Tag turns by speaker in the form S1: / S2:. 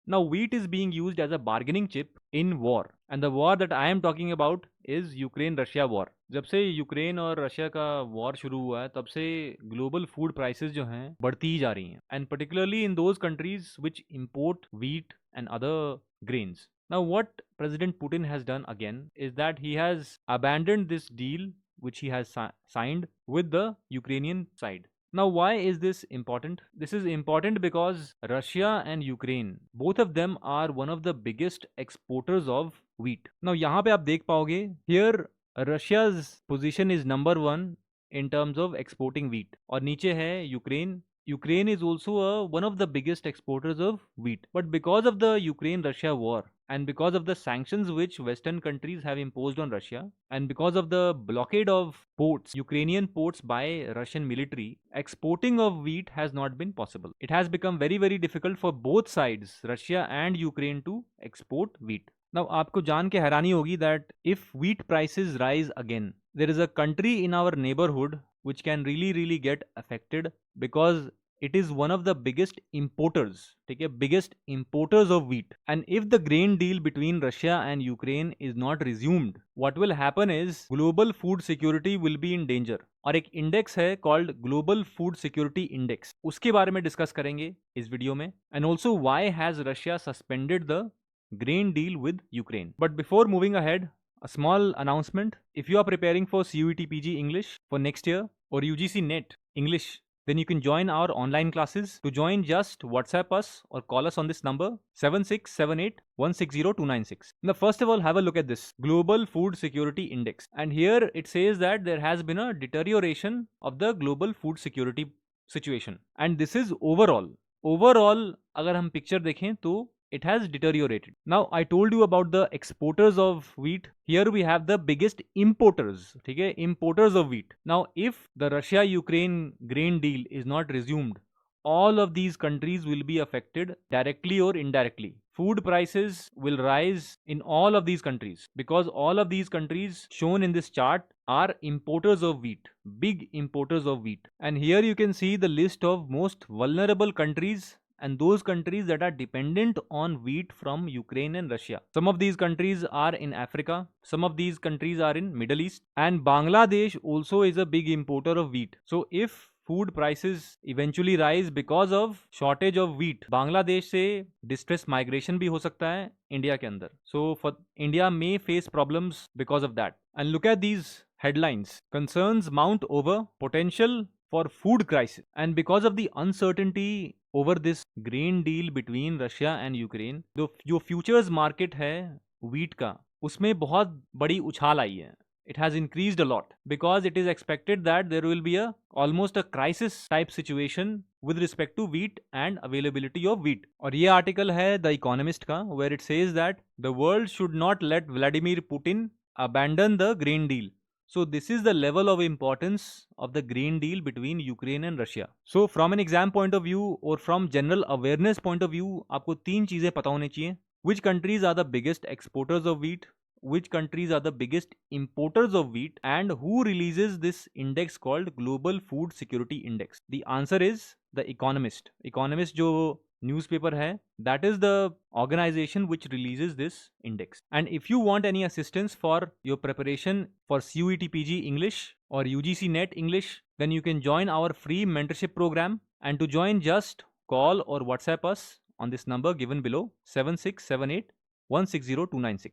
S1: Now, wheat is being used as a bargaining chip in war, and the war that I am talking about is Ukraine-Russia war. जब से Ukraine और Russia का war शुरू हुआ है, तब से ग्लोबल फूड प्राइसेस जो हैं बढ़ती ही जा रही हैं, and particularly in those countries which import wheat and other grains. Now, what President Putin has done again is that he has abandoned this deal which he has signed with the Ukrainian side. Now, why is this important? This is important because Russia and Ukraine, both of them are one of the biggest exporters of wheat. Now, यहाँ पे आप देख पाओगे, here Russia's position is number 1 in terms of exporting wheat, और नीचे है Ukraine. Ukraine is also one of the biggest exporters of wheat. But because of the Ukraine-Russia war, and because of the sanctions which Western countries have imposed on Russia, and because of the blockade of ports, Ukrainian ports by Russian military, exporting of wheat has not been possible. It has become very, very difficult for both sides, Russia and Ukraine, to export wheat. Now, आपको जान के हैरानी होगी that if wheat prices rise again, there is a country in our neighborhood which can really get affected because it is one of the biggest importers, ठीक है, biggest importers of wheat. And if the grain deal between Russia and Ukraine is not resumed, what will happen is global food security will be in danger. और एक index है called Global Food Security Index, उसके बारे में discuss करेंगे इस video में. And also why has Russia suspended the grain deal with Ukraine. But before moving ahead, a small announcement. If you are preparing for CUET-PG English for next year or UGC-NET English, then you can join our online classes. To join, just WhatsApp us or call us on this number 7678160296. Now, first of all, have a look at this Global Food Security Index. And here it says that there has been a deterioration of the global food security situation. And this is overall. Overall, अगर हम picture देखें तो it has deteriorated. Now, I told you about the exporters of wheat. Here we have the biggest importers, ठीक है, importers of wheat. Now, if the Russia-Ukraine grain deal is not resumed, all of these countries will be affected directly or indirectly. Food prices will rise in all of these countries because all of these countries shown in this chart are importers of wheat, big importers of wheat. And here you can see the list of most vulnerable countries and those countries that are dependent on wheat from Ukraine and Russia. Some of these countries are in Africa, some of these countries are in Middle East, and Bangladesh also is a big importer of wheat. So if food prices eventually rise because of shortage of wheat, Bangladesh से distress migration भी हो सकता है India के अंदर. So for India may face problems because of that. And look at these headlines. Concerns mount over potential for food crisis. And because of the uncertainty over this grain deal between Russia and Ukraine, जो futures market है wheat का, उसमें बहुत बड़ी उछाल आई है. It has increased a lot because it is expected that there will be almost a crisis type situation with respect to wheat and availability of wheat. और ये article है The Economist का, where it says that the world should not let Vladimir Putin abandon the grain deal. So this is the level of importance of the grain deal between Ukraine and Russia. So from an exam point of view or from general awareness point of view, आपको तीन चीजें पता होनी चाहिए. Which countries are the biggest exporters of wheat? Which countries are the biggest importers of wheat? And who releases this index called Global Food Security Index? The answer is The Economist. Economist जो newspaper है, that is the organization which releases this index. And if you want any assistance for your preparation for CUET-PG English or UGC-NET English, then you can join our free mentorship program. And to join, just call or WhatsApp us on this number given below 7678160296.